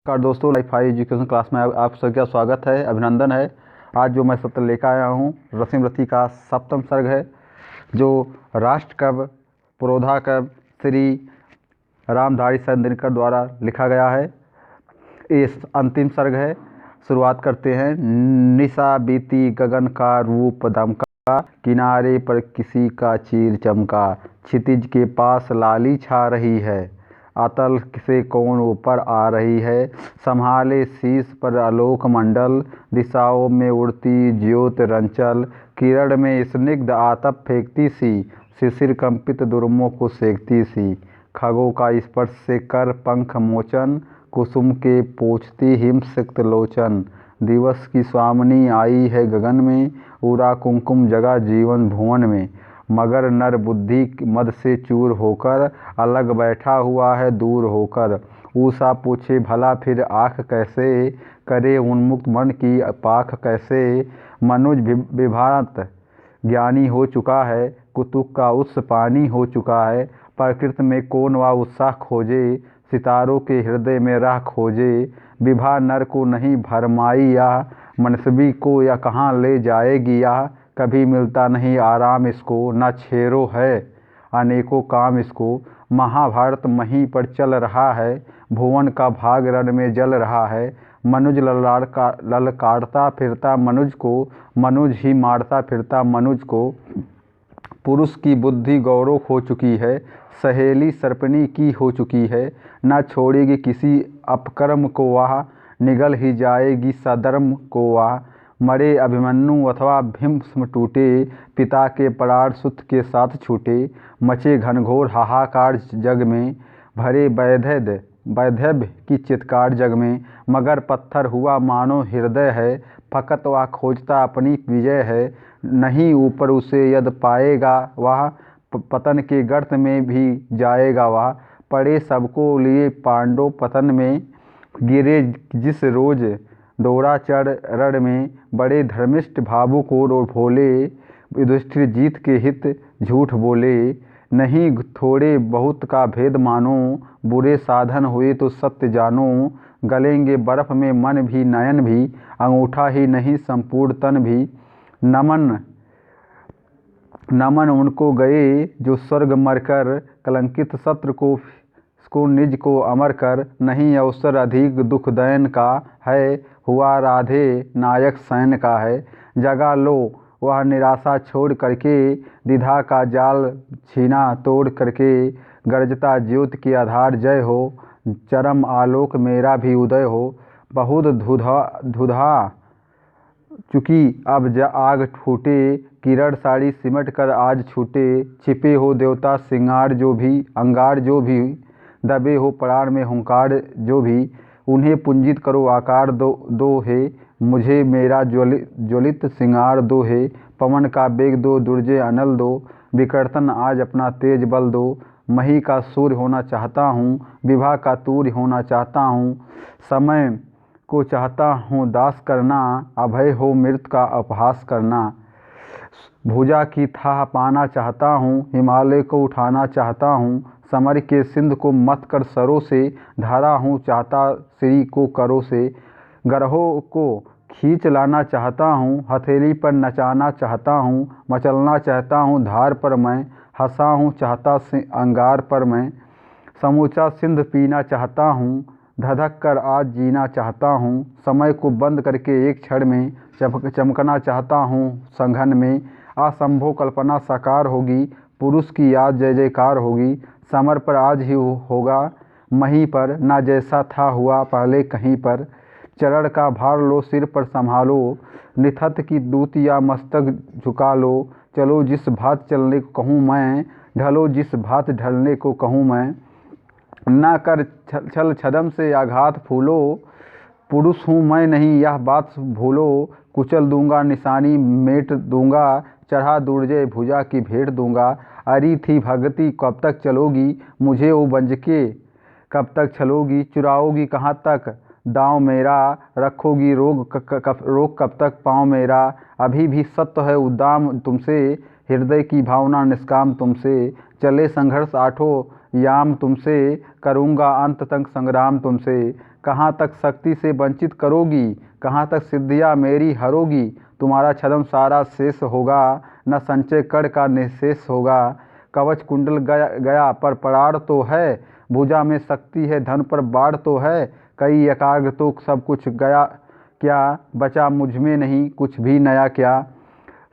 नमस्कार दोस्तों, life high education class में आप सबका स्वागत है, अभिनंदन है। आज जो मैं सत्र लेकर आया हूँ रसिम रति का 7वां सर्ग है, जो राष्ट्र कवि पुरोधा कवि श्री रामधारी सिंह दिनकर द्वारा लिखा गया है। ये अंतिम सर्ग है। शुरुआत करते हैं। निशा बीती गगन का रूप दमका, किनारे पर किसी का चीर चमका, क्षितिज के पास लाली छा रही है, अतल से कौन ऊपर आ रही है, संभाले शीश पर आलोक मंडल, दिशाओं में उड़ती ज्योत रंचल, किरण में स्निग्ध आतप फेंकती सी, शिशिर कंपित दुर्मों को सेकती सी, खगों का स्पर्श से कर पंख मोचन, कुसुम के पोंछती हिमसिक्त लोचन, दिवस की स्वामिनी आई है गगन में, उरा कुमकुम जगा जीवन भुवन में, मगर नर बुद्धि मद से चूर होकर, अलग बैठा हुआ है दूर होकर, ऊषा पूछे भला फिर आँख कैसे, करे उन्मुक्त मन की पाख कैसे, मनुज विभ्रांत ज्ञानी हो चुका है, कुतुक का उत्स पानी हो चुका है, प्रकृति में कौन वा उत्साह खोजे, सितारों के हृदय में राह खोजे, विभा नर को नहीं भरमाई या, मनसबी को या कहाँ ले जाएगी या, कभी मिलता नहीं आराम इसको, न छेरो है अनेकों काम इसको, महाभारत महीं पर चल रहा है, भुवन का भाग रण में जल रहा है, मनुज ललकारता फिरता मनुज को, मनुज ही मारता फिरता मनुज को, पुरुष की बुद्धि गौरव हो चुकी है, सहेली सर्पणी की हो चुकी है, न छोड़ेगी किसी अपकर्म को वह, निगल ही जाएगी सधर्म को वह, मरे अभिमन्यु अथवा भीष्म टूटे, पिता के प्राण सुत के साथ छूटे, मचे घनघोर हाहाकार जग में, भरे वैधव्य की चित्कार जग में, मगर पत्थर हुआ मानो हृदय है, फकत वह खोजता अपनी विजय है, नहीं ऊपर उसे यद पाएगा वह, पतन के गर्त में भी जाएगा वह, पड़े सबको लिए पांडव पतन में, गिरे जिस रोज दौड़ा चढ़ रण में, बड़े धर्मिष्ठ भावुक और भोले, युधिष्ठिर जीत के हित झूठ बोले, नहीं थोड़े बहुत का भेद मानो, बुरे साधन हुए तो सत्य जानो, गलेंगे बर्फ में मन भी नयन भी, अंगूठा ही नहीं संपूर्ण तन भी, नमन उनको गए जो स्वर्ग मरकर, कलंकित शत्रु को निज को अमर कर, नहीं अवसर अधिक दुख दैन का है, हुआ राधे नायक सैन का है, जगा लो वह निराशा छोड़ करके, द्विधा का जाल छीना तोड़ करके, गरजता ज्योत की आधार जय हो, चरम आलोक मेरा भी उदय हो, बहुत धुधा चुकी अब आग फूटे, किरण साड़ी सिमट कर आज छूटे, छिपे हो देवता सिंगार जो भी अंगार जो भी, दबे हो प्राण में हुंकार जो भी, उन्हें पुंजित करो आकार दो है, मुझे मेरा ज्वलित सिंगार दो है, पवन का बेग दो दुर्जय अनल दो, विकर्तन आज अपना तेज बल दो, मही का सूर्य होना चाहता हूँ, विभा का तूर्य होना चाहता हूँ, समय को चाहता हूँ दास करना, अभय हो मृत का अपहास करना, भुजा की थाह पाना चाहता हूँ, हिमालय को उठाना चाहता हूँ, समर के सिंध को मत कर सरों से, धारा हूँ चाहता श्री को करो से, ग्रहों को खींच लाना चाहता हूँ, हथेली पर नचाना चाहता हूँ, मचलना चाहता हूँ धार पर मैं, हंसा हूँ चाहता अंगार पर मैं, समूचा सिंध पीना चाहता हूँ, धधक कर आज जीना चाहता हूँ, समय को बंद करके एक क्षण में चमकना चाहता हूँ संघन में, असंभव कल्पना साकार होगी, पुरुष की याद जय जयकार होगी, समर पर आज ही होगा महीं पर, ना जैसा था हुआ पहले कहीं पर, चरण का भार लो सिर पर संभालो, निथत की दूत या मस्तक झुका लो, चलो जिस भात चलने को कहूँ मैं, ढलो जिस भात ढलने को कहूँ मैं, ना कर छल छदम से आघात फूलो, पुरुष हूँ मैं नहीं यह बात भूलो, कुचल दूंगा निशानी मेट दूंगा, चढ़ा दुर्जय भुजा की भेंट दूंगा, अरी थी भगती कब तक चलोगी, मुझे वो बंजके कब तक छलोगी, चुराओगी कहाँ तक दाँव मेरा, रखोगी रोग कब तक पाँव मेरा, अभी भी सत्य है उद्दाम तुमसे, हृदय की भावना निष्काम तुमसे, चले संघर्ष आठों याम तुमसे, करूँगा अंत तक संग्राम तुमसे, कहाँ तक शक्ति से वंचित करोगी, कहाँ तक सिद्धियाँ मेरी हरोगी। तुम्हारा छद्म सारा शेष होगा, न संचय कड़ का निशेष होगा। कवच कुंडल गया पर परार तो है, भुजा में शक्ति है धन पर बाढ़ तो है। कई एकाग्र तो सब कुछ गया क्या, बचा मुझ में नहीं कुछ भी नया क्या।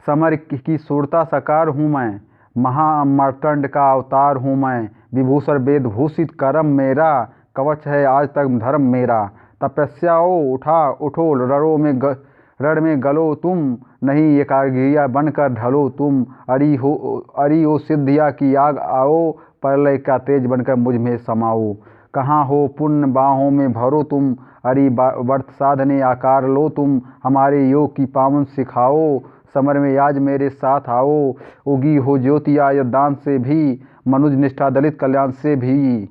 समर की सूरता साकार हूँ मैं, महाअमरतंड का अवतार हूँ मैं। विभूषण वेद भूषित करम मेरा, कवच है आज तक धर्म मेरा। तपस्याओ उठो रण में गलो तुम, नहीं एकाग्रिया बनकर ढलो तुम। अरी हो सिद्धिया की आग आओ, प्रलय का तेज बनकर मुझ में समाओ। कहाँ हो पुण्य बाहों में भरो तुम, अरि व्रत साधने आकार लो तुम। हमारे योग की पावन सिखाओ, समर में आज मेरे साथ आओ। उगी हो ज्योति दान से भी, मनुज निष्ठा दलित कल्याण से भी।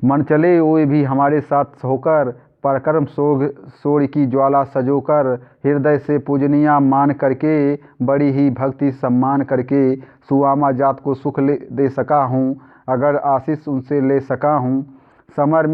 मन चले ओए भी हमारे साथ होकर, परक्रम सोड़ की ज्वाला सजोकर। हृदय से पूजनिया मान करके, बड़ी ही भक्ति सम्मान करके। सुआमा जात को सुख दे सका हूँ, अगर आशीष उनसे ले सका हूँ। समर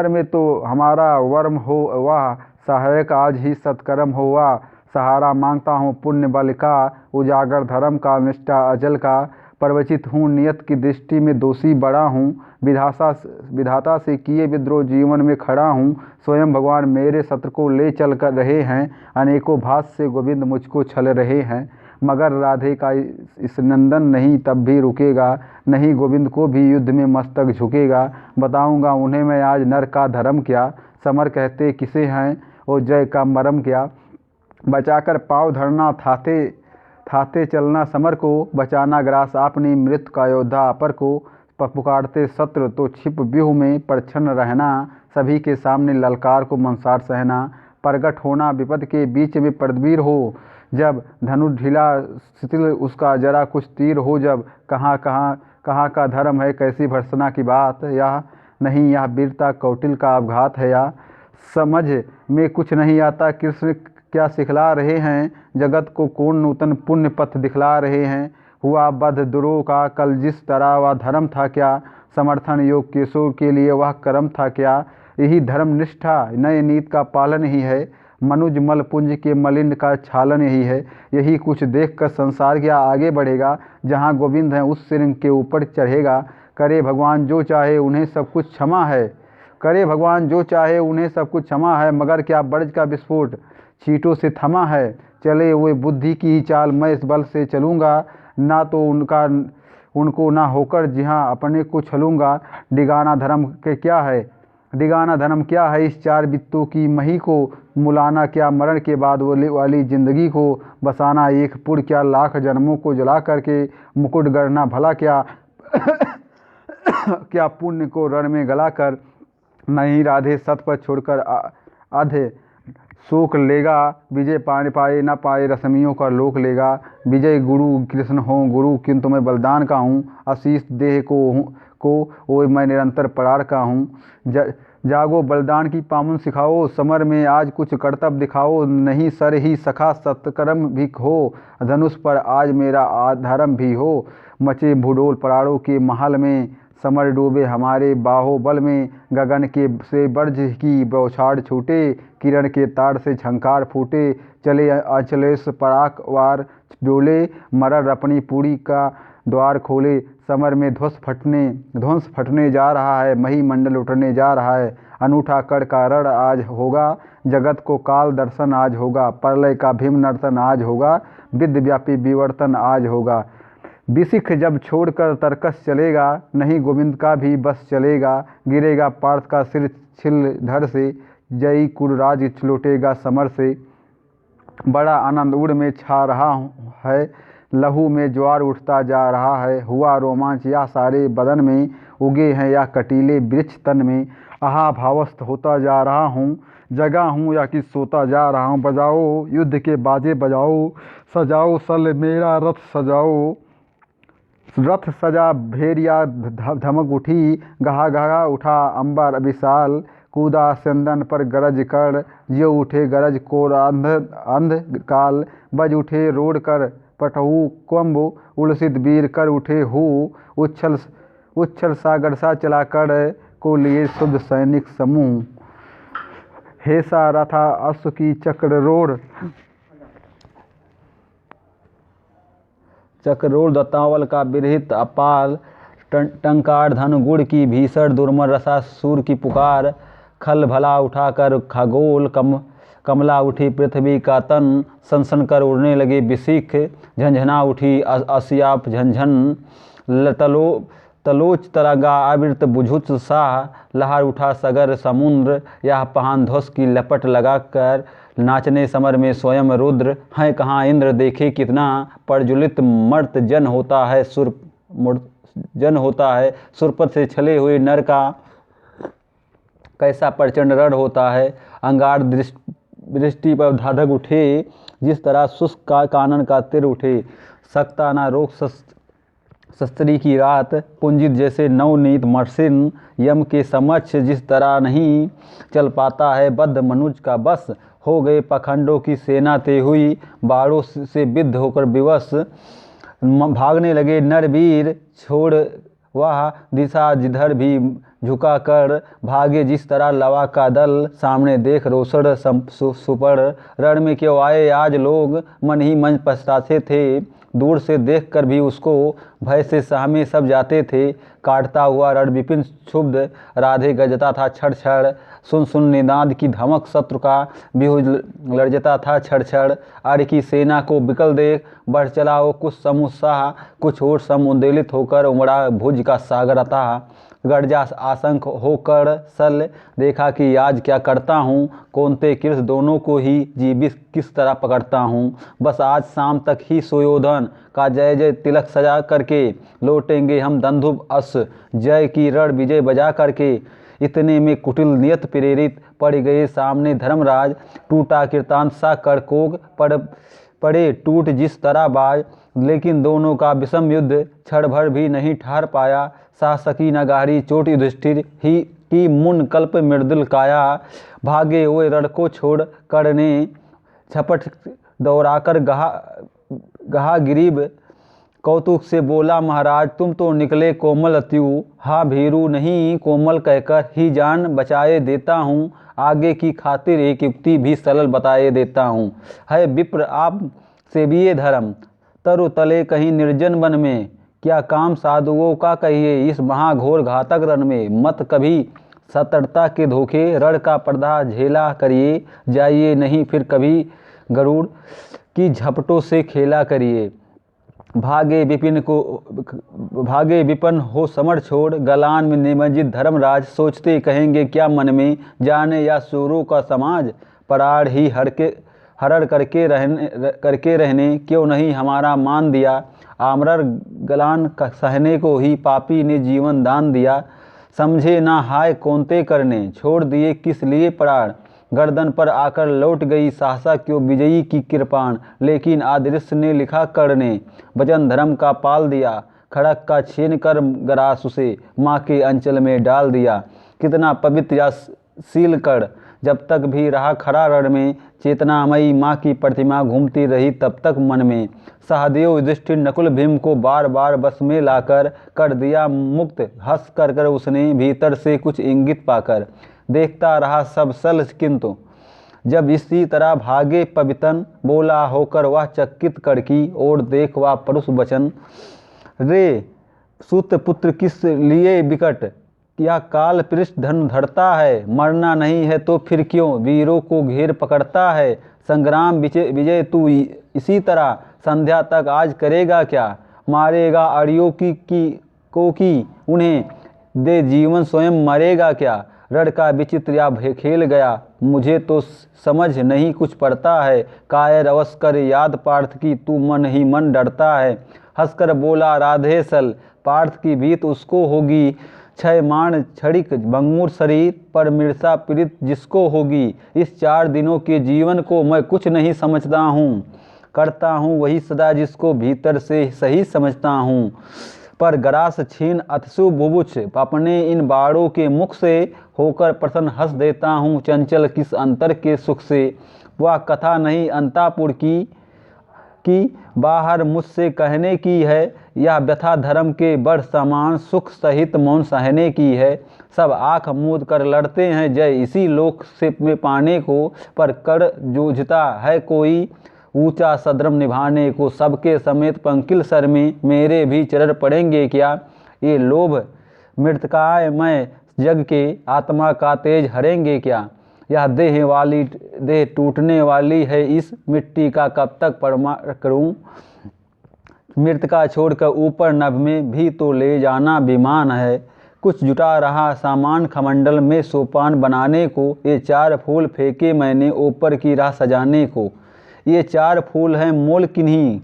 में तो हमारा वर्म हो वाह, सहायक आज ही सत्कर्म हो वाह। सहारा मांगता हूँ पुण्य बल का, उजागर धर्म का निष्ठा अजल का। प्रवचित हूँ नियत की दृष्टि में दोषी बड़ा हूँ, विधाता से किए विद्रोह जीवन में खड़ा हूँ। स्वयं भगवान मेरे सत्र को ले चल कर रहे हैं, अनेकों भात से गोविंद मुझको छल रहे हैं। मगर राधे का इस नंदन नहीं तब भी रुकेगा, नहीं गोविंद को भी युद्ध में मस्तक झुकेगा। बताऊंगा उन्हें मैं आज नर का धर्म क्या, समर कहते किसे हैं और जय का मरम क्या। बचाकर पाँव धरना थाते चलना समर को, बचाना ग्रास आपने मृत्यु का योद्धा अपर को। पुकारते शत्रु तो छिप व्यूह में परछन रहना, सभी के सामने ललकार को मनसार सहना। प्रगट होना विपद के बीच में पदवीर हो, जब धनुष ढीला शिथिल उसका जरा कुछ तीर हो। जब कहाँ का धर्म है कैसी भर्सना की बात, यह नहीं यह वीरता कौटिल का अपघात है। या समझ में कुछ नहीं आता कृष्ण क्या सिखला रहे हैं, जगत को कौन नूतन पुण्य पथ दिखला रहे हैं। हुआ बध दुरों का कल जिस तरह वह धर्म था क्या, समर्थन योग केशव के लिए वह कर्म था क्या। यही धर्म निष्ठा नए नीत का पालन ही है, मनुज मल पुंज के मलिन का छालन ही है। यही कुछ देखकर संसार क्या आगे बढ़ेगा, जहाँ गोविंद है उस सिर के ऊपर चढ़ेगा। करे भगवान जो चाहे उन्हें सब कुछ क्षमा है, करे भगवान जो चाहे उन्हें सब कुछ क्षमा है। मगर क्या बर्ज का विस्फोट चींटों से थमा है, चले हुए बुद्धि की ही चाल मैं इस बल से चलूँगा। ना तो उनको ना होकर जी हाँ अपने को छलूँगा। डिगाना धर्म के क्या है, डिगाना धर्म क्या है इस चार बित्तों की मही को। मुलाना क्या मरण के बाद वाली जिंदगी को, बसाना एक पुर क्या लाख जन्मों को जला करके। मुकुट गढ़ना भला क्या क्या पुण्य को रण में गला कर। नहीं राधे सत पर छोड़कर आधे शोक लेगा, विजय पाए न पाए रश्मियों का लोक लेगा। विजय गुरु कृष्ण हो गुरु, किंतु मैं बलिदान का हूँ। आशीष देह को ओए मैं निरंतर परार का हूँ। जागो बलिदान की पावन सिखाओ, समर में आज कुछ कर्तव्य दिखाओ। नहीं सर ही सखा सत्कर्म भी हो, धनुष पर आज मेरा धर्म भी हो। मचे भूडोल पराड़ों के महल में, समर डूबे हमारे बाहुबल में। गगन के से बर्ज की बौछार छूटे, किरण के तार से झंकार फूटे। चले अचलेश पराकवार डोले, मरर अपनी पूरी का द्वार खोले। समर में ध्वंस फटने जा रहा है, मही मंडल उठने जा रहा है। अनूठा कड़ का रण आज होगा, जगत को काल दर्शन आज होगा। प्रलय का भीम नर्तन आज होगा, विद्यव्यापी विवर्तन आज होगा। बिसिख जब छोड़कर तरकस चलेगा, नहीं गोविंद का भी बस चलेगा। गिरेगा पार्थ का सिर छिल धर से, जय कुरराज लौटेगा समर से। बड़ा आनंद उड़ में छा रहा है, लहू में ज्वार उठता जा रहा है। हुआ रोमांच या सारे बदन में, उगे हैं या कटीले वृक्ष तन में। आहा भावस्थ होता जा रहा हूँ, जगा हूँ या कि सोता जा रहा हूँ। बजाओ युद्ध के बाजे बजाओ, सजाओ सल मेरा रथ सजाओ। रथ सजा भेरिया धमक उठी, गहा गहा उठा अंबर विशाल। कूदा चंदन पर गरज कर, जो उठे गरज को अंध काल। बज उठे रोड कर पटहू कुंभ, उलसित वीर कर उठे हु। उच्छल सागर सा चला कर को लिए शुद्ध सैनिक समूह। हेसा रथा अश्व की चक्ररोड़ दत्तावल का विरहित अपाल टंकार धन गुड़ की भीषण दुर्मर रसासुर की पुकार। खल भला उठाकर खगोल कमला उठी पृथ्वी का तन। सनसन कर उड़ने लगे बिसिख झंझना उठी अस्याप झंझन। तलोच तरंगा आवृत बुझुच साह। लहर उठा सगर समुद्र यह पहान ध्वस की लपट लगाकर। नाचने समर में स्वयं रुद्र हैं कहाँ इंद्र देखे कितना। प्रज्वलित मर्त जन होता है सुरपत से छले हुए नर का। कैसा प्रचंड रण होता है अंगार दृष्टि पर धाधक उठे। जिस तरह शुष्क का कानन का तिर उठे। सकता ना रोक शस्त्री की रात पुंजित जैसे नवनीत मर्सिन। यम के समक्ष जिस तरह नहीं चल पाता है बद्ध मनुज का बस। हो गए पखंडों की सेना ते हुई बाड़ों से विद्ध होकर विवश। भागने लगे नरवीर छोड़ वह दिशा जिधर भी झुका कर। भागे जिस तरह लवा का दल सामने देख रोसड़ सुपड़। रण में क्यों आए आज लोग मन ही मन पछताते थे। दूर से देखकर भी उसको भय से सहमे सब जाते थे। काटता हुआ रण विपिन क्षुब्ध राधे गजता था छड़ छड़। सुन सुन निनाद की धमक शत्रु का बिहुज लर्जता था छड़ छड़। आर्य की सेना को बिकल देख बढ़ चला वो कुछ समुत्साह। कुछ और समुद्दलित होकर उमड़ा भुज का सागर अतः। गर्जा आशंक होकर सल देखा कि आज क्या करता हूँ। कौनते कृष दोनों को ही जीवित किस तरह पकड़ता हूँ। बस आज शाम तक ही सुयोधन का जय जय तिलक सजा करके लौटेंगे हम दंधुब अस जय की रण विजय बजा करके। इतने में कुटिल नियत प्रेरित पड़ गए सामने धर्मराज। टूटा कीर्तांत सा करकोग पड़े टूट जिस तरह बाज। लेकिन दोनों का विषम युद्ध क्षण भर भी नहीं ठहर पाया। साहसकी नगारी चोट युधिष्ठिर ही की मुन कल्प मृदुल काया। भागे हुए रण को छोड़ करने झपट दौड़ाकर गहा गिरीब। कौतुक से बोला महाराज तुम तो निकले कोमल अत्यु। हाँ भीरू नहीं कोमल कहकर ही जान बचाए देता हूँ। आगे की खातिर एक युक्ति भी सरल बताए देता हूँ। है विप्र आप सेविये धर्म तरु तले कहीं निर्जन वन में। क्या काम साधुओं का कहिए इस महाघोर घातक रण में। मत कभी सतर्कता के धोखे रण का पर्दा झेला करिए। जाइए नहीं फिर कभी गरुड़ की झपटों से खेला करिए। भागे विपिन हो समर छोड़। गलान में निमज्जित धर्मराज सोचते कहेंगे क्या मन में। जाने या सूरों का समाज पराड़ ही हरड़ करके रहने क्यों नहीं हमारा मान दिया। आमरर गलान सहने को ही पापी ने जीवन दान दिया। समझे ना हाय कौनते करने छोड़ दिए किस लिए प्राण। गर्दन पर आकर लौट गई सहसा क्यों विजयी की कृपाण। लेकिन आदृश्य ने लिखा करने वचन धर्म का पाल दिया। खड़क का छीन कर गरास उसे माँ के अंचल में डाल दिया। कितना पवित्र या शील कर जब तक भी रहा खड़ा रण में। चेतनामयी माँ की प्रतिमा घूमती रही तब तक मन में। सहदेव युधिष्ठिर नकुल भीम को बार बार बस में लाकर कर दिया मुक्त। हंस कर उसने भीतर से कुछ इंगित पाकर। देखता रहा सब सल किंतु जब इसी तरह भागे पवितन। बोला होकर वह चकित कड़की और देख वह परुष वचन। रे सूत पुत्र किस लिए विकट क्या काल पृष्ठ धन धरता है। मरना नहीं है तो फिर क्यों वीरों को घेर पकड़ता है। संग्राम विजय तू इसी तरह संध्या तक आज करेगा क्या। मारेगा अड़ियों की उन्हें दे जीवन स्वयं मरेगा क्या। रण का विचित्र या खेल गया मुझे तो समझ नहीं कुछ पड़ता है। कायर अवश्य कर याद पार्थ की तू मन ही मन डरता है। हंसकर बोला राधे सल पार्थ की भीत उसको होगी। क्षय मान क्षणिक भंगुर शरीर पर मिर्सा पीड़ित जिसको होगी। इस 4 दिनों के जीवन को मैं कुछ नहीं समझता हूँ। करता हूँ वही सदा जिसको भीतर से सही समझता हूँ। पर गरास छीन अतसु बुभुक्ष अपने इन बाड़ों के मुख से होकर प्रसन्न हंस देता हूँ। चंचल किस अंतर के सुख से वह कथा नहीं अंतापुर की। कि बाहर मुझसे कहने की है, यह व्यथा धर्म के बड़ समान सुख सहित मौन सहने की है। सब आँख मूंद कर लड़ते हैं जय इसी लोक से में पाने को, पर कर जूझता है कोई ऊंचा सद्रम निभाने को। सबके समेत पंकिल सर में मेरे भी चरण पड़ेंगे क्या, ये लोभ मृतकाय मैं जग के आत्मा का तेज हरेंगे क्या। यह देह टूटने वाली है, इस मिट्टी का कब तक परमार करूं। मृतका छोड़कर ऊपर नभ में भी तो ले जाना विमान है। कुछ जुटा रहा सामान खमंडल में सोपान बनाने को, ये 4 फूल फेंके मैंने ऊपर की राह सजाने को। ये 4 फूल हैं मोल किन्हीं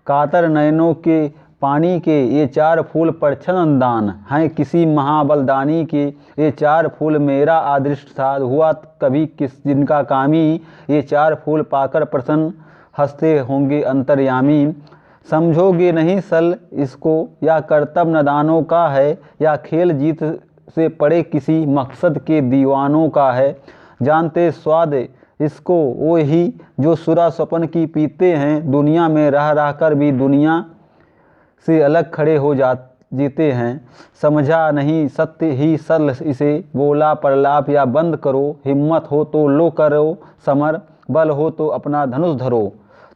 कातर नयनों के पानी के, ये 4 फूल परछन दान हैं किसी महाबलदानी के। ये 4 फूल मेरा अदृष्ट था हुआ कभी किस जिनका कामी, ये 4 फूल पाकर प्रसन्न हंसते होंगे अंतर्यामी। समझोगे नहीं सल इसको, या कर्तव्य नदानों का है, या खेल जीत से पड़े किसी मकसद के दीवानों का है। जानते स्वाद इसको वो ही जो सुरा स्वप्न की पीते हैं, दुनिया में रह रह कर भी दुनिया से अलग खड़े हो जीते हैं। समझा नहीं सत्य ही सल इसे, बोला प्रलाप या बंद करो। हिम्मत हो तो लो करो समर, बल हो तो अपना धनुष धरो।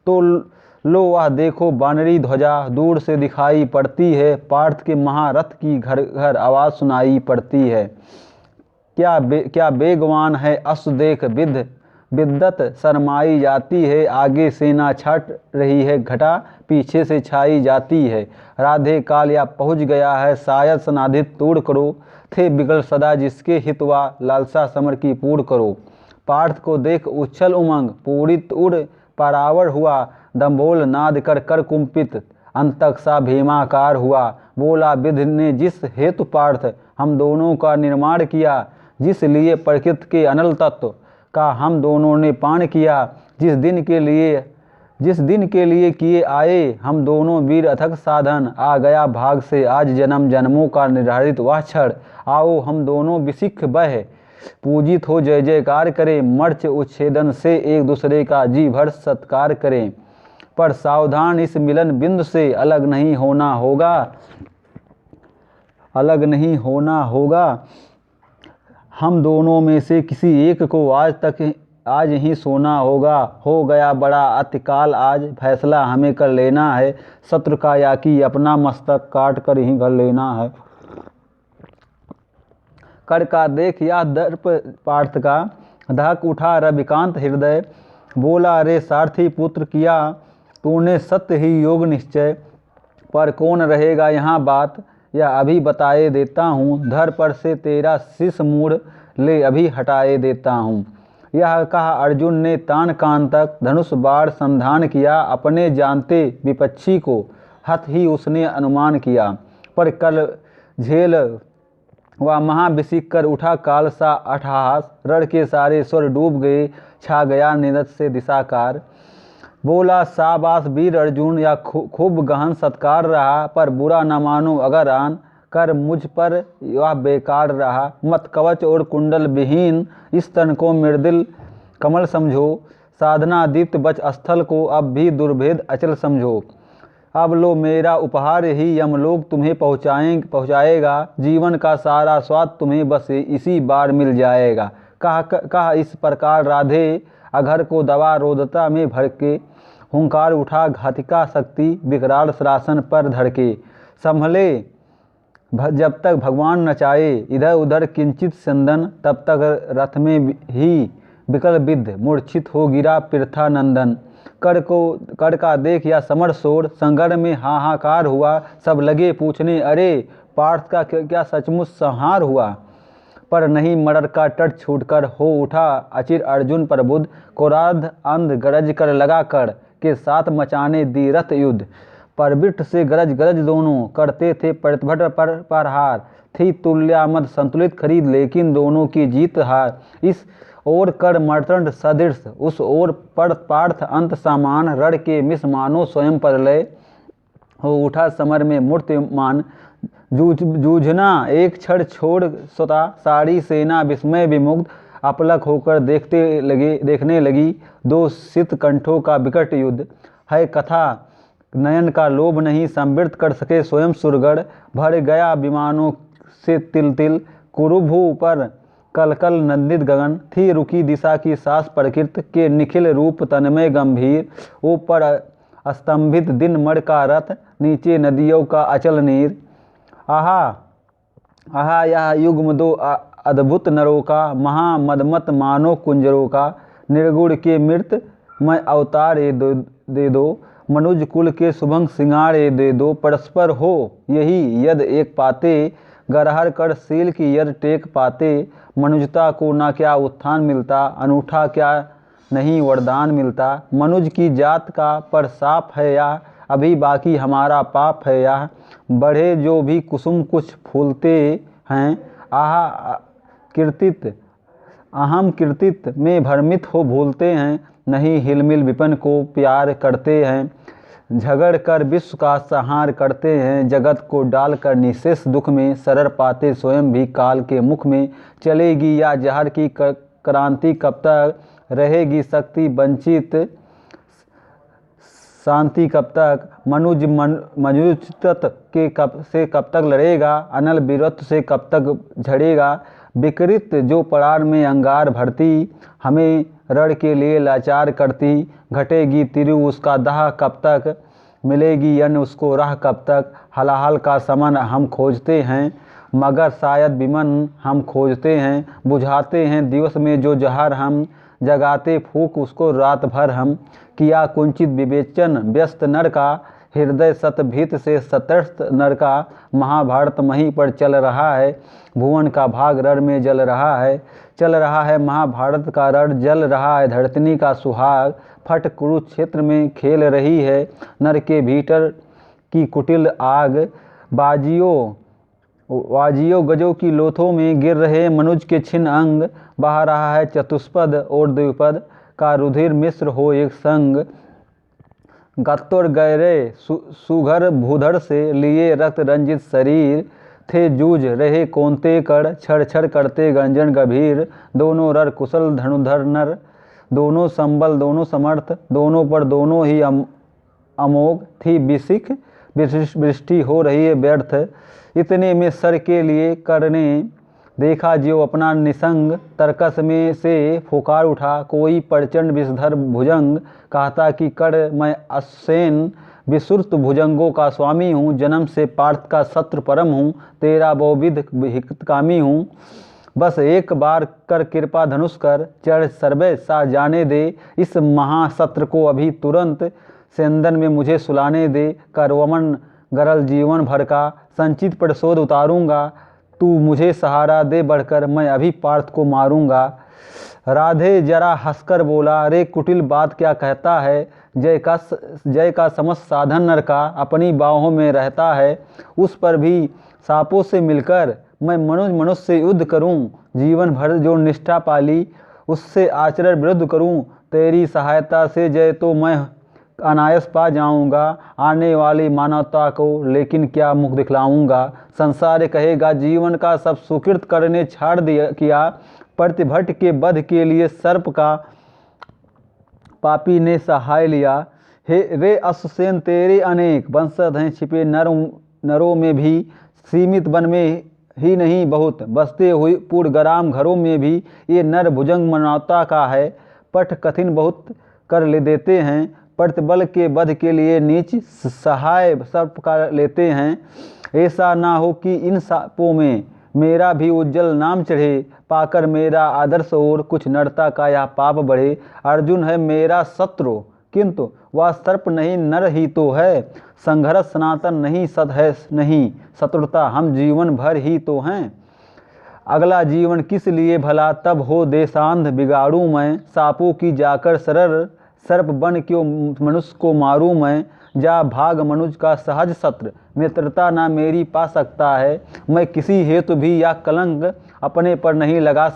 तो लो वह देखो बानरी ध्वजा दूर से दिखाई पड़ती है, पार्थ के महारथ की घर घर आवाज़ सुनाई पड़ती है। क्या बेगवान है अश्व देख बिद्दत शरमाई जाती है। आगे सेना छट रही है घटा पीछे से छाई जाती है। राधे काल या पहुँच गया है शायद सनाधित तूड़ करो। थे बिगड़ सदा जिसके हितवा लालसा समर की पूर्ण करो। पार्थ को देख उछल उमंग पूरित उड़ पारावर हुआ। दम्भोल नाद कर कर कुंपित अंतक सा भीमाकार हुआ। बोला विध ने जिस हेतु पार्थ हम दोनों का निर्माण किया, जिस लिए प्रकृति के अनल तत्व का हम दोनों ने पान किया। जिस दिन के लिए किए आए हम दोनों वीर अथक साधन, आ गया भाग से आज जन्म जन्मों का निर्धारित वह क्षण। आओ हम दोनों विशिख बह पूजित हो जय जयकार करें, मर्च उच्छेदन से एक दूसरे का जी भर सत्कार करें। पर सावधान इस मिलन बिंदु से अलग नहीं होना होगा। हम दोनों में से किसी एक को आज ही सोना होगा। हो गया बड़ा अतिकाल आज फैसला हमें कर लेना है। शत्रु का या कि अपना मस्तक काट कर ही कर लेना है। कर का देख या दर्प पार्थ का धक उठा रविकांत हृदय। बोला रे सारथी पुत्र किया तूने सत्य ही योग निश्चय। पर कौन रहेगा यहाँ बात या अभी बताए देता हूँ। धर पर से तेरा शीश मूढ़ ले अभी हटाए देता हूँ। यह कहा अर्जुन ने तान कान तक धनुष बाण संधान किया। अपने जानते विपक्षी को हथ ही उसने अनुमान किया। पर कल झेल वह महाविसिक कर उठा काल सा अट्टहास। रण के सारे स्वर डूब गए छा गया निरत से दिशाकार। बोला शाबाश वीर अर्जुन या खूब गहन सत्कार रहा। पर बुरा न मानो अगर आन कर मुझ पर यह बेकार रहा। मत कवच और कुंडल विहीन इस तन को मृदिल कमल समझो। साधना दीप्त बच स्थल को अब भी दुर्भेद अचल समझो। अब लो मेरा उपहार ही यमलोक तुम्हें पहुँचाएगा। जीवन का सारा स्वाद तुम्हें बस इसी बार मिल जाएगा। कहा इस प्रकार राधे अघर को दवा रोदता में भर के। हुंकार उठा घातिका शक्ति विकराल सरासन पर धड़के। संभले जब तक भगवान नचाए इधर उधर किंचित संदन। तब तक रथ में ही विकल विद्ध मूर्छित हो गिरा पृथा नंदन। कर का देख या समर शोर संगर में हाहाकार हुआ। सब लगे पूछने अरे पार्थ का क्या सचमुच संहार हुआ। पर नहीं मरर का तट छूटकर हो उठा अचिर अर्जुन प्रबुद्ध। क्रोध अंध गरज कर लगा कर के साथ मचाने दी रथ युद्ध। परबिट से गरज दोनों करते थे प्रतिभट पर प्रहार। थी तुल्यामद संतुलित खरीद लेकिन दोनों की जीत हार। इस ओर कर मर्तंड सदृश उस ओर पर पार्थ अंत सामान। रण के मिस मानो स्वयं परलय हो उठा समर में मूर्तिमान। जूझना एक क्षण छोड़ सोता सारी सेना विस्मय विमुग्ध। अपलक होकर देखने लगी दो सित कंठों का विकट युद्ध। है कथा, नयन का लोभ नहीं संवृत कर सके स्वयं सुरगढ़। भर गया विमानों से तिल तिल, कुरुभू पर कल कल नंदित गगन। थी रुकी दिशा की सांस प्रकृत के निखिल रूप तन्मय गंभीर। ऊपर स्तंभित दिन मड़ का रथ, नीचे नदियों का अचल नीर। आहा आहा यह युग्म दो अद्भुत नरों का, महामदमत मानो कुंजरों का। निर्गुण के मृत मैं अवतार ये दे दो, मनुज कुल के शुभंग सिंगार ये दे दो। परस्पर हो यही यद एक पाते, गरहर कर सील की यद टेक पाते। मनुजता को ना क्या उत्थान मिलता, अनूठा क्या नहीं वरदान मिलता। मनुज की जात का पर साफ है या, अभी बाकी हमारा पाप है या। बढ़े जो भी कुसुम कुछ फूलते हैं, आहा कीर्तित अहम कीर्तित में भ्रमित हो भूलते हैं। नहीं हिलमिल विपिन को प्यार करते हैं, झगड़ कर विश्व का संहार करते हैं। जगत को डालकर निशेष दुख में, शरण पाते स्वयं भी काल के मुख में। चलेगी या जहर की क्रांति कब तक, रहेगी शक्ति वंचित शांति कब तक। मनुष्यत के कब तक लड़ेगा, अनल वीरत्व से कब तक झड़ेगा। विकृत जो प्राण में अंगार भरती, हमें रण के लिए लाचार करती। घटेगी तिरु उसका दाह कब तक, मिलेगी अन्न उसको राह कब तक। हलाहल का समन हम खोजते हैं, मगर शायद विमन हम खोजते हैं। बुझाते हैं दिवस में जो जहर हम, जगाते फूक उसको रात भर हम। किया कुंचित विवेचन व्यस्त नर का, हृदय सतभीत से सतर्थ नर का। महाभारत वहीं पर चल रहा है, भुवन का भाग रण में जल रहा है। चल रहा है महाभारत का रण, जल रहा है धरतनी का सुहाग। फट कुरुक्षेत्र में खेल रही है, नर के भीतर की कुटिल आग। वाजियों गजों की लोथों में गिर रहे मनुज के छिन्न अंग। बह रहा है चतुष्पद और द्विपद का रुधिर मिश्र हो एक संग। गत्तोर गहरे सुघर भूधर से लिए रक्त रंजित शरीर। थे जूझ रहे कोंते कड़, छड़ छड़ करते गंजन गंभीर। दोनों रर कुशल धनुधर नर, दोनों संबल दोनों समर्थ। दोनों पर दोनों ही अमोघ थी बिसिक, वृष्टि हो रही है व्यर्थ। इतने में सर के लिए करने देखा जो अपना निसंग। तरकस में से फुकार उठा कोई प्रचंड विषधर भुजंग। कहता कि कर मैं अश्वेन विश्रुत भुजंगों का स्वामी हूँ। जन्म से पार्थ का शत्रु परम हूँ, तेरा बहुविध हितकामी हूँ। बस एक बार कर कृपा धनुष कर, चढ़ सर्वे सा जाने दे। इस महाशत्र को अभी तुरंत सेंदन में मुझे सुलाने दे। करवमन गरल जीवन भर का संचित प्रसोद उतारूंगा। तू मुझे सहारा दे बढ़कर, मैं अभी पार्थ को मारूंगा। राधे जरा हंसकर बोला, रे कुटिल बात क्या कहता है। जय का समस्त साधन नर का अपनी बाहों में रहता है। उस पर भी सांपों से मिलकर मैं मनुष्य से युद्ध करूं। जीवन भर जो निष्ठा पाली उससे आचरण विरुद्ध करूं। तेरी सहायता से जय तो मैं अनायास पा जाऊंगा। आने वाली मानवता को लेकिन क्या मुख दिखलाऊंगा। संसार कहेगा जीवन का सब सुकृत करने छाड़ दिया किया। प्रतिभट के वध के लिए सर्प का पापी ने सहाय लिया। हे रे अश्वसेन तेरे अनेक वंशज हैं छिपे नरों में भी। सीमित वन में ही नहीं बहुत बसते हुए पूर्णग्राम घरों में भी। ये नर भुजंग मानवता का है, पठ कठिन बहुत कर ले देते हैं। प्रतिबल के वध के लिए नीच सहाय सर्प का लेते हैं। ऐसा ना हो कि इन सांपों में मेरा भी उज्जवल नाम चढ़े। पाकर मेरा आदर्श और कुछ नरता का यह पाप बढ़े। अर्जुन है मेरा शत्रु किंतु वह सर्प नहीं नर ही तो है। संघर्ष सनातन नहीं सद है नहीं, शत्रुता हम जीवन भर ही तो हैं। अगला जीवन किस लिए भला तब हो देशांध बिगाड़ूं मैं। सांपों की जाकर सरर सर्प बन क्यों मनुष्य को मारूं मैं। जा भाग मनुज का सहज शत्रु, मित्रता ना मेरी पा सकता है। मैं किसी हेतु भी या कलंक अपने पर नहीं लगा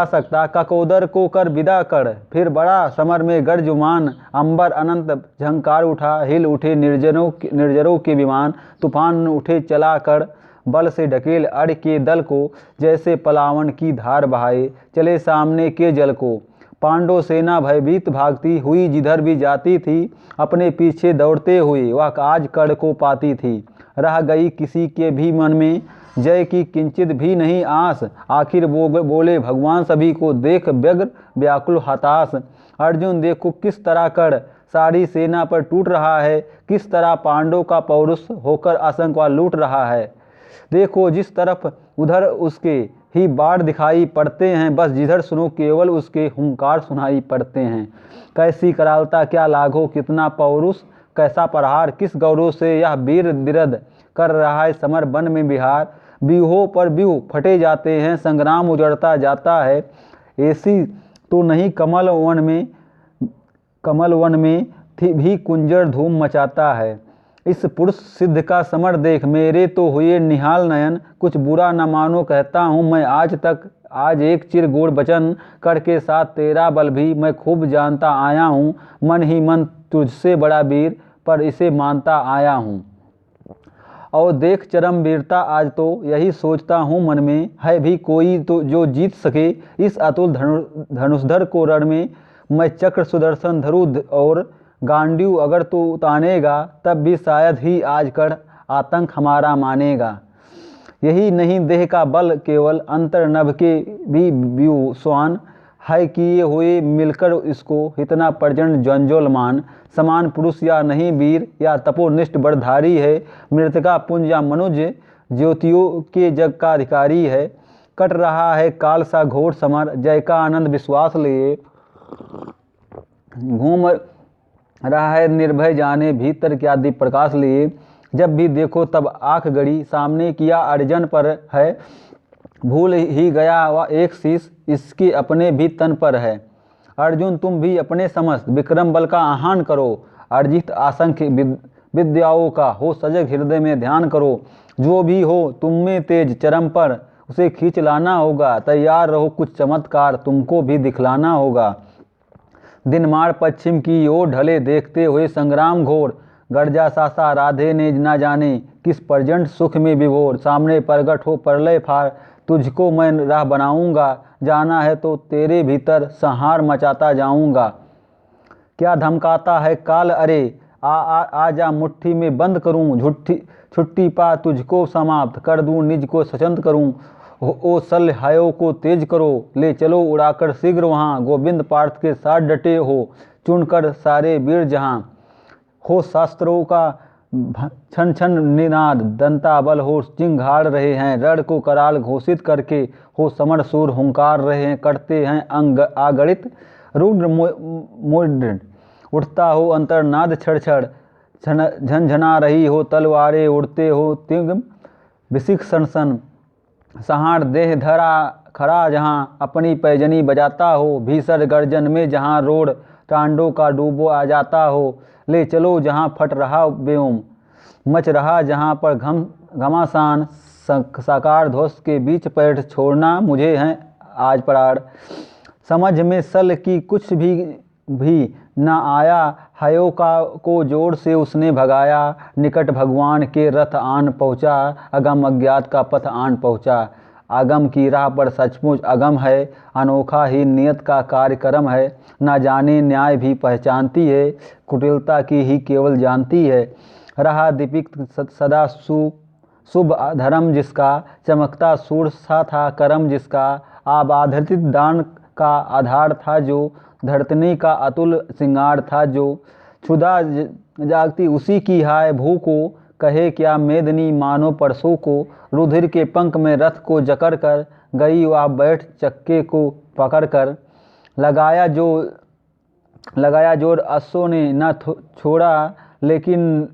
सकता। ककोदर को कर विदा कर, फिर बड़ा समर में गर्जुमान। अंबर अनंत झंकार उठा, हिल उठे निर्जरों के विमान। तूफान उठे चला कर, बल से ढकेल अड़ के दल को। जैसे पलावन की धार बहाए चले सामने के जल को। पांडव सेना भयभीत भागती हुई जिधर भी जाती थी, अपने पीछे दौड़ते हुए वह आज कड़ को पाती थी। रह गई किसी के भी मन में जय की किंचित भी नहीं आस। आखिर वो बोले भगवान सभी को देख व्यग्र व्याकुल हताश। अर्जुन देखो किस तरह कड़ सारी सेना पर टूट रहा है, किस तरह पांडव का पौरुष होकर आशंका लूट रहा है। देखो जिस तरफ उधर उसके ही बाढ़ दिखाई पड़ते हैं, बस जिधर सुनो केवल उसके हुंकार सुनाई पड़ते हैं। कैसी करालता क्या लाघो कितना पौरुष, कैसा प्रहार किस गौरव से यह वीर दिरद कर रहा है समर वन में विहार। व्यूहों पर व्यूह फटे जाते हैं, संग्राम उजड़ता जाता है। ऐसी तो नहीं कमल वन में भी कुंजर धूम मचाता है। इस पुरुष सिद्ध का समर देख मेरे तो हुए निहाल नयन। कुछ बुरा न मानो कहता हूँ मैं आज एक चिर गूढ़ वचन करके साथ तेरा बल भी मैं खूब जानता आया हूँ। मन ही मन तुझसे बड़ा वीर पर इसे मानता आया हूँ। और देख चरम वीरता आज तो यही सोचता हूँ मन में, है भी कोई तो जो जीत सके इस अतुल धनुषधर को रण में। मैं चक्र सुदर्शन धरू और गांडीव अगर तू उतानेगा, तब भी शायद ही आज कर आतंक हमारा मानेगा। यही नहीं देह का बल केवल अंतर नभ के भी व्यूस्वान है, किए हुए मिलकर इसको इतना प्रचंड जंजोलमान। समान पुरुष या नहीं वीर या तपोनिष्ठ बड़धारी है, मृतका पुंज या मनुज ज्योतियों के जग का अधिकारी है। कट रहा है काल सा घोर समर, जय का आनंद विश्वास लिए घूम रहा है निर्भय जाने भीतर क्या दीप प्रकाश लिए। जब भी देखो तब आंख गड़ी सामने किया अर्जन पर है, भूल ही गया वह एक शीश इसके अपने भी तन पर है। अर्जुन तुम भी अपने समस्त विक्रम बल का आह्वान करो, अर्जित असंख्य विद्याओं का हो सजग हृदय में ध्यान करो। जो भी हो तुम में तेज चरम पर उसे खींच लाना होगा, तैयार रहो कुछ चमत्कार तुमको भी दिखलाना होगा। दिन मार पश्चिम की ओर ढले देखते हुए संग्राम घोर, गर्जा सासा राधे ने ना जाने किस प्रचंड सुख में विभोर। सामने प्रगट हो प्रलय फार तुझको मैं राह बनाऊंगा, जाना है तो तेरे भीतर संहार मचाता जाऊंगा। क्या धमकाता है काल अरे आ जा मुट्ठी में बंद करूं, छुट्टी पा तुझको समाप्त कर दूं, निज को सचंत करूं। ओ सल हायों को तेज करो, ले चलो उड़ाकर शीघ्र वहाँ। गोविंद पार्थ के साथ डटे हो चुनकर सारे वीर जहाँ। हो शास्त्रों का छन छन निनाद दंताबल हो चिंघाड़ रहे हैं, रण को कराल घोषित करके हो समर सूर हुंकार रहे हैं। करते हैं अंग आगणित रुद्र मुद्र, उठता हो अंतरनाद छड़ छड़, झनझना रही हो तलवारें उड़ते हो तिंग विशिख सन सन। सहार देह धरा खड़ा जहाँ अपनी पैजनी बजाता हो, भीषण गर्जन में जहाँ रोड टांडों का डूबो आ जाता हो। ले चलो जहाँ फट रहा व्योम मच रहा, जहाँ पर घमासान साकार ध्वस्त के बीच पैर छोड़ना मुझे हैं आज प्राण। समझ में सल की कुछ भी न आया, हयो को जोर से उसने भगाया। निकट भगवान के रथ आन पहुँचा, अगम अज्ञात का पथ आन पहुँचा। आगम की राह पर सचमुच अगम है, अनोखा ही नियत का कार्यक्रम है। ना जाने न्याय भी पहचानती है, कुटिलता की ही केवल जानती है। रहा दीपिक सदा शुभ धर्म जिसका, चमकता सूर सा था करम जिसका। आबाधित दान का आधार था जो, धरतनी का अतुल सिंगार था जो। क्षुधा जागती उसी की हाय भू को, कहे क्या मेदनी मानो परसों को। रुधिर के पंख में रथ को जकड़ कर गई वह बैठ चक्के को पकड़ कर। लगाया जोर अश्वों ने न छोड़ा, लेकिन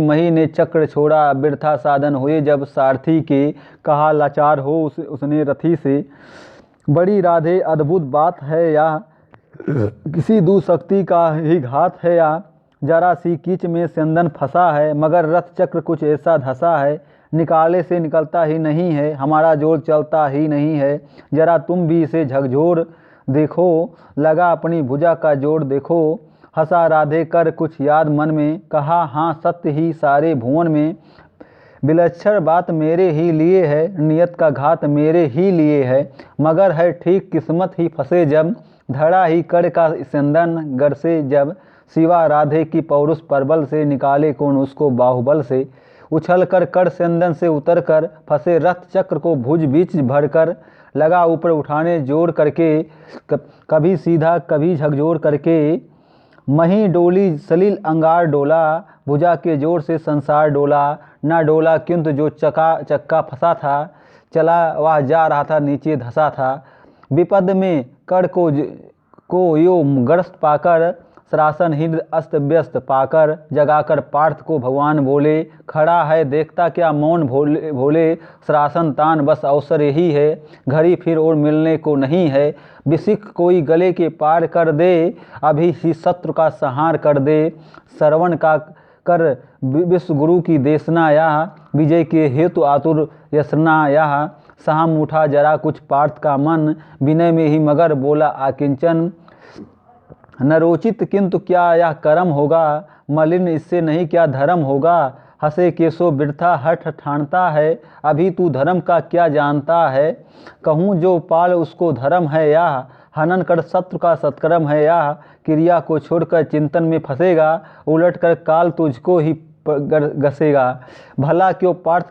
मही ने चक्र छोड़ा। वृथा साधन हुए जब सारथी के, कहा लाचार हो उसने रथी से। बड़ी राधे अद्भुत बात है या किसी दुशक्ति का ही घात है, या जरा सी कीच में स्यंदन फंसा है। मगर रथ चक्र कुछ ऐसा धसा है, निकाले से निकलता ही नहीं है। हमारा जोर चलता ही नहीं है, जरा तुम भी इसे झकझोर देखो। लगा अपनी भुजा का जोड़ देखो। हंसा राधे कर कुछ याद मन में, कहा हाँ सत्य ही सारे भुवन में। विलक्षण बात मेरे ही लिए है, नियत का घात मेरे ही लिए है। मगर है ठीक किस्मत ही फंसे जब, धड़ा ही कड़ का स्यंदन गर से जब। सिवा राधे की पौरुष परबल से, निकाले कौन उसको बाहुबल से। उछल कर कड़ स्यंदन से उतर कर, फंसे रथ चक्र को भुज बीच भर कर। लगा ऊपर उठाने जोर करके, कभी सीधा कभी झकझोर करके। मही डोली सलील अंगार डोला, भुजा के जोर से संसार डोला। ना डोला किंतु जो चक्का फंसा था, चला वह जा रहा था नीचे धंसा था। विपद में कड़ को यो ग्रस्त पाकर, सरासन हृदय अस्त व्यस्त पाकर। जगाकर पार्थ को भगवान बोले, खड़ा है देखता क्या मौन भोले भोले। सरासन तान बस अवसर यही है, घड़ी फिर और मिलने को नहीं है। विसिख कोई गले के पार कर दे, अभी ही शत्रु का संहार कर दे। श्रवण का कर विश्व गुरु की देशना यह, विजय के हेतु आतुर यसना यह। साम उठा जरा कुछ पार्थ का मन, विनय में ही मगर बोला आकिंचन। नरोचित किंतु क्या यह कर्म होगा, मलिन इससे नहीं क्या धर्म होगा। हंसे केसो बिरथा हठ ठानता है, अभी तू धर्म का क्या जानता है। कहूँ जो पाल उसको धर्म है या, हनन कर शत्रु का सत्कर्म है या। क्रिया को छोड़कर चिंतन में फंसेगा, उलट कर काल तुझको ही घसेगा। भला क्यों पार्थ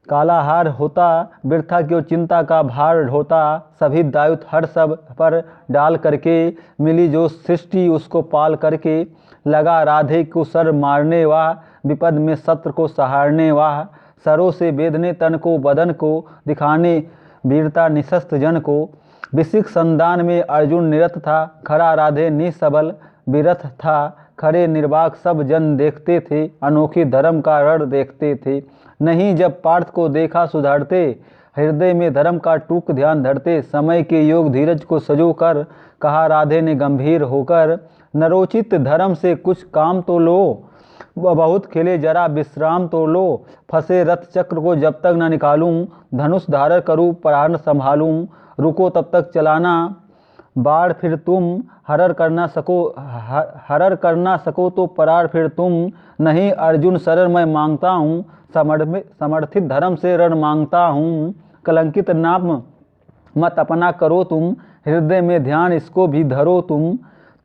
कालाहार होता, वृथा क्यों चिंता का भार ढोता। सभी दायुत हर सब पर डाल करके, मिली जो सृष्टि उसको पाल करके। लगा राधे को सर मारने वाह, विपद में शत्रु को सहारने वाह। सरों से बेधने तन को बदन को, दिखाने वीरता निशस्त्र जन को। विसिख संदान में अर्जुन निरत था, खड़ा राधे निसबल विरथ था। खड़े निर्वाक सब जन देखते थे, अनोखे धर्म का रण देखते थे। नहीं जब पार्थ को देखा सुधरते, हृदय में धर्म का टूक ध्यान धरते। समय के योग धीरज को सजो कर, कहा राधे ने गंभीर होकर। नरोचित धर्म से कुछ काम तो लो, बहुत खेले जरा विश्राम तो लो। फंसे रथ चक्र को जब तक न निकालूं, धनुष धारण करूं प्राण संभालूं। रुको तब तक चलाना बाढ़ फिर तुम, हरर करना सको तो परार फिर तुम। नहीं अर्जुन शरण मैं मांगता हूँ, समर्थित धर्म से रण मांगता हूँ। कलंकित नाम मत अपना करो तुम, हृदय में ध्यान इसको भी धरो तुम।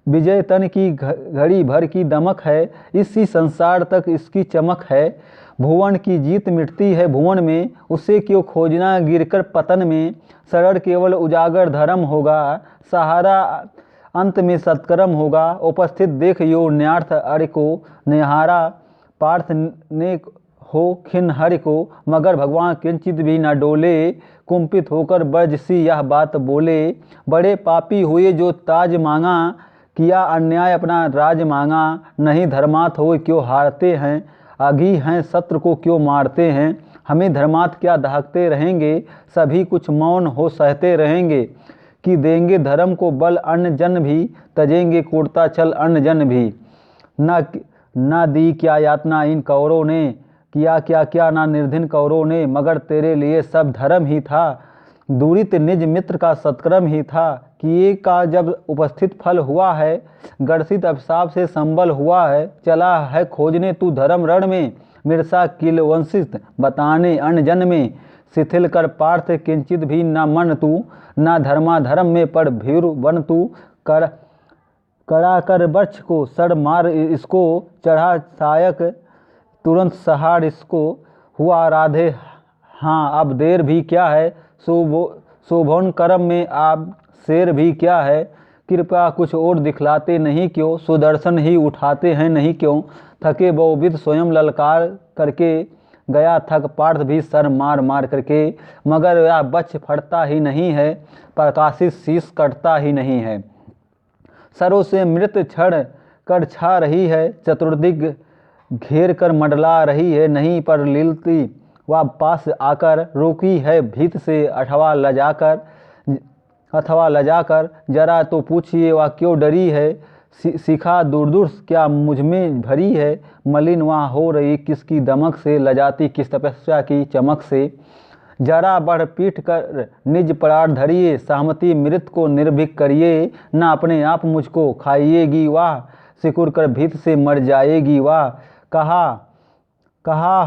विजय तन की घड़ी भर की दमक है, इसी संसार तक इसकी चमक है। भुवन की जीत मिटती है भुवन में, उसे क्यों खोजना गिरकर पतन में। सरल केवल उजागर धर्म होगा, सहारा अंत में सत्कर्म होगा। उपस्थित देख यो न्यार्थ अरे को, निहारा पार्थ ने हो खिन हरि को। मगर भगवान किंचित भी न डोले, कुंपित होकर ब्रज सी यह बात बोले। बड़े पापी हुए जो ताज मांगा, किया अन्याय अपना राज मांगा। नहीं धर्मात हो क्यों हारते हैं, आगी हैं शत्रु को क्यों मारते हैं। हमें धर्मात क्या दहाकते रहेंगे, सभी कुछ मौन हो सहते रहेंगे। कि देंगे धर्म को बल अन्य जन भी, तजेंगे कोटता चल अन्य जन भी। ना दी क्या यातना इन कौरों ने, किया क्या क्या ना निर्धन कौरों ने। मगर तेरे लिए सब धर्म ही था, दूरित निज मित्र का सत्कर्म ही था। किए का जब उपस्थित फल हुआ है, गर्षित अभिशाप से संबल हुआ है। चला है खोजने तू धर्म रण में, मिर्सा किल वंशित बताने अन्न जन में। शिथिल कर पार्थ किंचित भी न मन तू, ना धर्माधर्म में पड़ भीर बन तू। कड़ा कर वृक्ष को सड़ मार इसको, चढ़ा सायक तुरंत सहार इसको। हुआ राधे हाँ अब देर भी क्या है, शोभन कर्म में आप शेर भी क्या है। कृपया कुछ और दिखलाते नहीं क्यों, सुदर्शन ही उठाते हैं नहीं क्यों। थके बहुविध स्वयं ललकार करके, गया थक पार्थ भी सर मार मार करके। मगर यह बच्च फटता ही नहीं है, प्रकाशित शीश कटता ही नहीं है। सरों से मृत क्षण कर छा रही है, चतुर्दिग घेर कर मंडला रही है। नहीं पर लीलती वह पास आकर, रोकी है भीत से अथवा लजाकर। जरा तो पूछिए वह क्यों डरी है, शिखा दूर दूर क्या मुझ में भरी है। मलिन वहाँ हो रही किसकी दमक से, लजाती किस तपस्या की चमक से। जरा बढ़ पीट कर निज प्राण धरिए, सहमति मृत को निर्भीक करिए। न अपने आप मुझको खाइएगी वाह, सिकुड़ कर भीत से मर जाएगी वाह। कहा कहा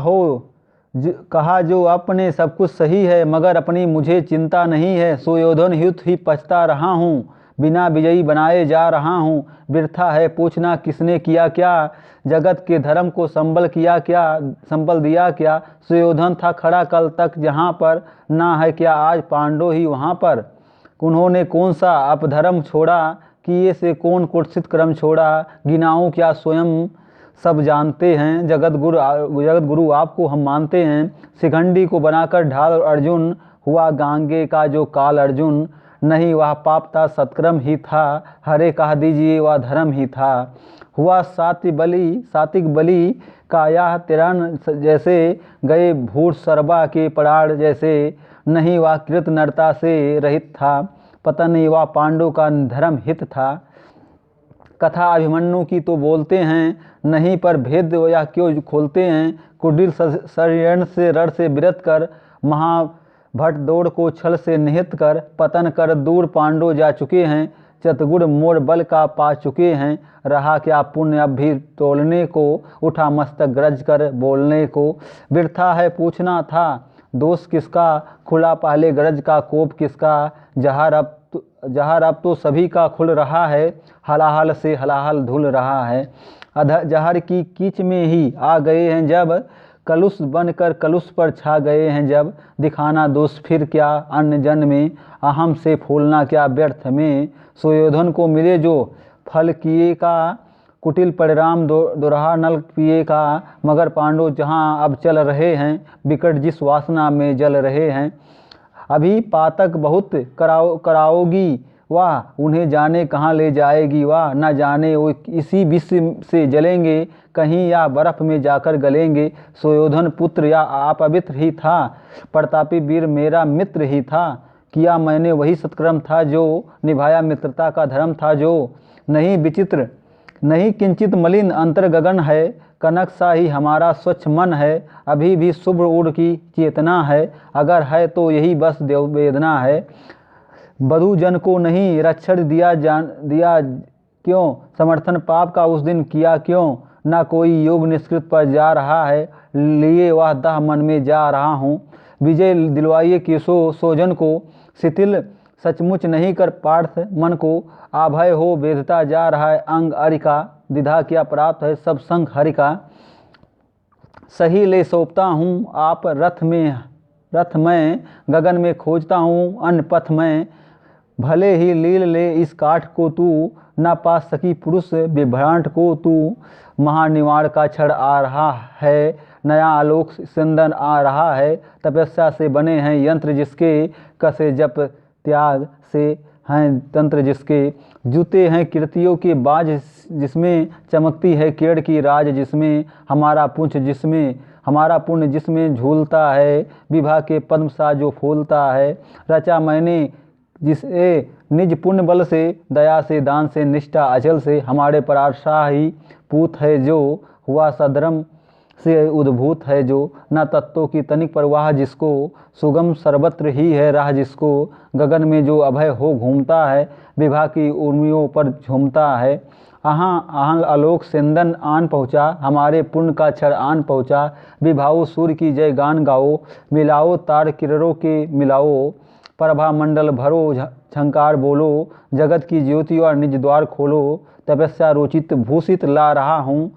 जो अपने सब कुछ सही है, मगर अपनी मुझे चिंता नहीं है। सुयोधन युद्ध ही पछता रहा हूँ, बिना विजयी बनाए जा रहा हूँ। वृथा है पूछना किसने किया क्या, जगत के धर्म को संबल दिया क्या। सुयोधन था खड़ा कल तक जहाँ पर, ना है क्या आज पांडव ही वहाँ पर। उन्होंने कौन सा अपधर्म छोड़ा, किए से कौन कुत्सित क्रम छोड़ा। गिनाऊं क्या स्वयं सब जानते हैं, जगत गुरु आपको हम मानते हैं। शिखंडी को बनाकर ढाल अर्जुन, हुआ गांगे का जो काल अर्जुन। नहीं वह पाप था सत्कर्म ही था, हरे कह दीजिए वह धर्म ही था। हुआ सातिक बलि का यह तिरण, जैसे गए भूत सरबा के प्राण जैसे। नहीं वह कृत नरता से रहित था, पता नहीं वह पांडव का धर्म हित था। कथा अभिमन्यु की तो बोलते हैं, नहीं पर भेद या क्यों खोलते हैं। कुटिल षड्यंत्र से रण से विरत कर, महाभट दौड़ को छल से निहित कर। पतन कर दूर पांडव जा चुके हैं, चतुर्गुण मोर बल का पा चुके हैं। रहा क्या पुण्य अब भी तोलने को, उठा मस्तक गरज कर बोलने को। वृथा है पूछना था दोष किसका, खुला पहले गरज का कोप किसका। जहर अब तो सभी का खुल रहा है, हलाहल से हलाहल धुल रहा है। जहर की कीच में ही आ गए हैं जब, कलुष बनकर कलुष पर छा गए हैं जब। दिखाना दोष फिर क्या अन्य जन में, अहम से फूलना क्या व्यर्थ में। सुयोधन को मिले जो फल किए का, कुटिल परिणाम दोहरा नल पिए का। मगर पांडव जहाँ अब चल रहे हैं, विकट जिस वासना में जल रहे हैं। अभी पातक बहुत कराओगी वाह, उन्हें जाने कहाँ ले जाएगी वाह। न जाने वो इसी विष से जलेंगे, कहीं या बर्फ में जाकर गलेंगे। सुयोधन पुत्र या अपवित्र ही था, प्रतापी वीर मेरा मित्र ही था। किया मैंने वही सत्कर्म था जो, निभाया मित्रता का धर्म था जो। नहीं किंचित मलिन अंतर गगन है, कनक सा ही हमारा स्वच्छ मन है। अभी भी शुभ्र उड़ की चेतना है, अगर है तो यही बस वेदना है। बधु जन को नहीं रक्षण दिया क्यों, समर्थन पाप का उस दिन किया क्यों। ना कोई योग निष्कृत पर जा रहा है, लिए वह दाह मन में जा रहा हूँ। विजय दिलवाइए केशो सोजन को, शिथिल सचमुच नहीं कर पार्थ मन को। आभय हो वेधता जा रहा है अंग अरिका, विधा क्या प्राप्त है सब संग हरि का। सही ले सौंपता हूँ आप रथ में, गगन में खोजता हूँ अन्न पथ में। भले ही लील ले इस काठ को तू, न पा सकी पुरुष विभ्रांत को तू। महानिवाण का क्षण आ रहा है, नया आलोक सिंदन आ रहा है। तपस्या से बने हैं यंत्र जिसके, कसे जप त्याग से हैं तंत्र जिसके। जूते हैं कीर्तियों के बाज जिसमें, चमकती है किरण की राज जिसमें। हमारा पुण्य जिसमें झूलता है, विभा के पद्म सा जो फूलता है। रचा मैंने जिसे निज पुण्य बल से, दया से दान से निष्ठा अचल से। हमारे पराशाही पूत है जो, हुआ सधर्म से उद्भूत है जो। न तत्वों की तनिक परवाह जिसको, सुगम सर्वत्र ही है राह जिसको। गगन में जो अभय हो घूमता है, विभा की उर्मियों पर झूमता है। आहाँ आलोक सिंदन आन पहुँचा, हमारे पुण्य का क्षण आन पहुँचा। विभाओ सूर्य की जय गान गाओ, मिलाओ तार किरणों के मिलाओ। प्रभा मंडल भरो झंकार बोलो, जगत की ज्योति और निज द्वार खोलो। तपस्या रोचित भूषित ला रहा हूँ,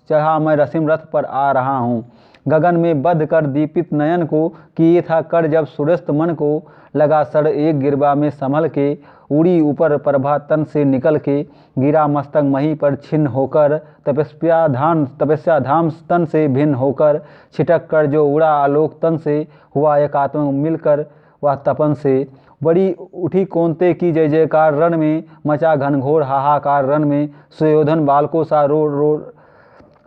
चढ़ा मैं रसिम रथ पर आ रहा हूँ। गगन में बध कर दीपित नयन को, किए था कर जब सुरस्त मन को। लगा सड़ एक गिरबा में संभल के, उड़ी ऊपर प्रभा तन से निकल के। गिरा मस्तक मही पर छिन्न होकर, तपस्या धाम तन से भिन्न होकर। छिटक कर जो उड़ा आलोक तन से, हुआ एकात्म मिलकर वह तपन से। बड़ी उठी कोंते की जय जयकार रण में, मचा घनघोर हाहाकार रण में। सुयोधन बालकों सा रो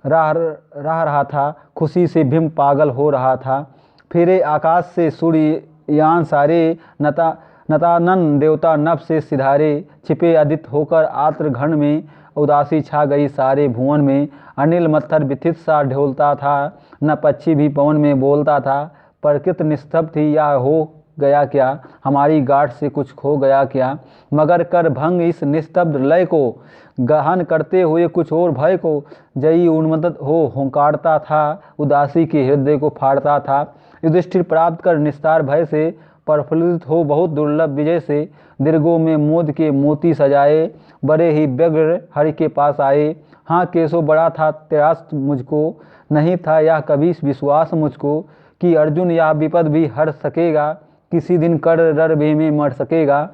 रहा था, खुशी से भीम पागल हो रहा था। फिरे आकाश से सूर्ययान सारे, नतानन देवता नभ से सिधारे। छिपे अदित होकर आत्र घन में, उदासी छा गई सारे भुवन में। अनिल मत्थर व्यथित सा ढोलता था, न पक्षी भी पवन में बोलता था। प्रकृति निस्तब्ध थी या हो गया क्या, हमारी गांठ से कुछ खो गया क्या, मगर कर भंग इस निस्तब्ध लय को, गहन करते हुए कुछ और भय को, जयी उन्मत्त हो हुंकारता था, उदासी के हृदय को फाड़ता था। युधिष्ठिर प्राप्त कर निस्तार भय से, प्रफुल्लित हो बहुत दुर्लभ विजय से, दीर्घों में मोद के मोती सजाए, बड़े ही व्यग्र हरि के पास आए। हाँ केशव बड़ा था त्रास मुझको, नहीं था यह कभी विश्वास मुझको, कि अर्जुन यह विपद भी हर सकेगा, किसी दिन कर रर भी में मर सकेगा।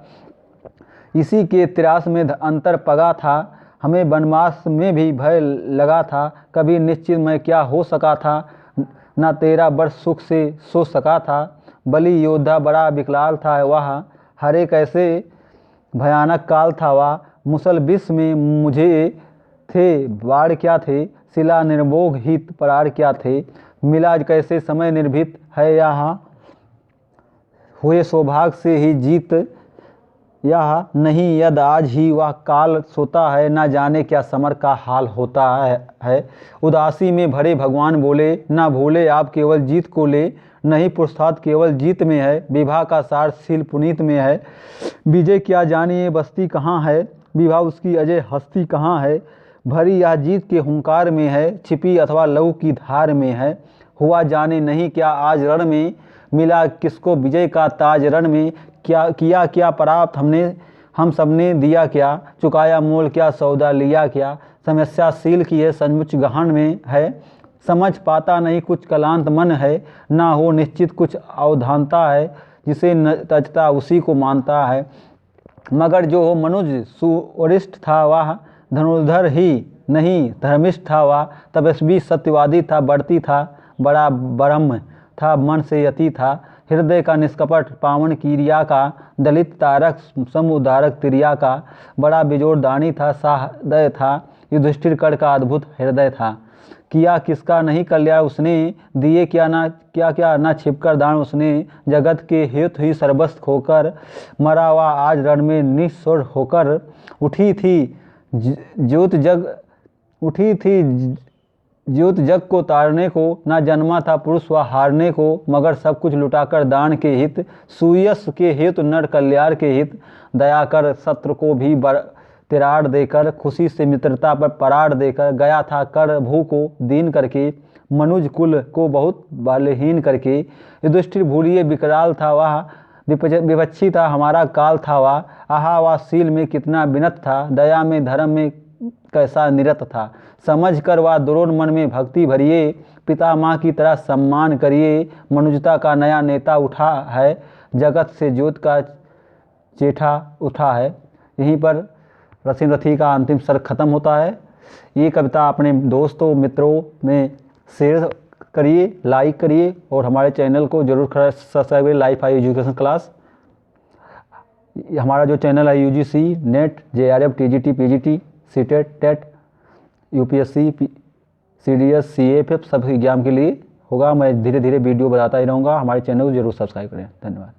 इसी के त्रास में अंतर पगा था, हमें वनवास में भी भय लगा था, कभी निश्चित मैं क्या हो सका था, न 13 वर्ष सुख से सो सका था। बलि योद्धा बड़ा विकराल था वह, हरे कैसे भयानक काल था वह, मुसल विष में मुझे थे बाढ़ क्या थे, शिला निर्मोघ हित परार क्या थे, मिला कैसे समय निर्भीत है यहाँ, हुए सौभाग्य से ही जीत यह नहीं, यद आज ही वह काल सोता है, ना जाने क्या समर का हाल होता है। उदासी में भरे भगवान बोले, ना भूले आप केवल जीत को ले, नहीं पुरुषार्थ केवल जीत में है, विवाह का सार शील पुनीत में है। विजय क्या जानिए बस्ती कहाँ है, विवाह उसकी अजय हस्ती कहाँ है, भरी यह जीत के हुंकार में है, छिपी अथवा लहू की धार में है। हुआ जाने नहीं क्या आज रण में, मिला किसको विजय का ताज रण में, क्या किया क्या प्राप्त हमने हम सबने दिया क्या, चुकाया मोल क्या सौदा लिया क्या, समस्याशील की है सचमुच गहन में है, समझ पाता नहीं कुछ कलांत मन है, ना हो निश्चित कुछ अवधानता है, जिसे न तजता उसी को मानता है। मगर जो हो मनुज सुवरिष्ठ था वह, धनुर्धर ही नहीं धर्मिष्ठ था वह, तपस्वी सत्यवादी था बढ़ती था, बड़ा ब्रह्म था मन से यति था, हृदय का निष्कपट पावन क्रिया का, दलित तारक समुदारक त्रिया का, बड़ा बिजोड़दानी था साहदय था, युधिष्ठिर कर का अद्भुत हृदय था। किया किसका नहीं कल्याण उसने, दिए क्या ना छिपकर दान उसने, जगत के हेतु ही सर्वस्व खोकर, मरा हुआ आज रण में निस्वर होकर, उठी थी ज्योत जग को तारने को, ना जन्मा था पुरुष व हारने को, मगर सब कुछ लुटाकर दान के हित, सुयस के हेतु नर कल्याण के हित, दया कर शत्रु को भी तिराड़ देकर, खुशी से मित्रता पर पराड़ देकर, गया था कर भू को दीन करके, मनुज कुल को बहुत बलहीन करके। युधिष्ठिर भूलिए विकराल था वह, विपक्षी था हमारा काल था वह, आहा वह शील में कितना विनत था, दया में धर्म में कैसा निरत था, समझ कर वह द्रोण मन में भक्ति भरिए, पिता माँ की तरह सम्मान करिए, मनुजता का नया नेता उठा है, जगत से ज्योत का चेठा उठा है। यहीं पर रसिन रथी का अंतिम सर्ग खत्म होता है। ये कविता अपने दोस्तों मित्रों में शेयर करिए, लाइक करिए और हमारे चैनल को जरूर सब्सक्राइब करिए। लाइफ आई एजुकेशन क्लास हमारा जो चैनल है UGC NET JRF TGT PGT CTET TET UPSC CDS CAFF सब एग्जाम के लिए होगा। मैं धीरे धीरे वीडियो बताता ही रहूँगा। हमारे चैनल को जरूर सब्सक्राइब करें। धन्यवाद।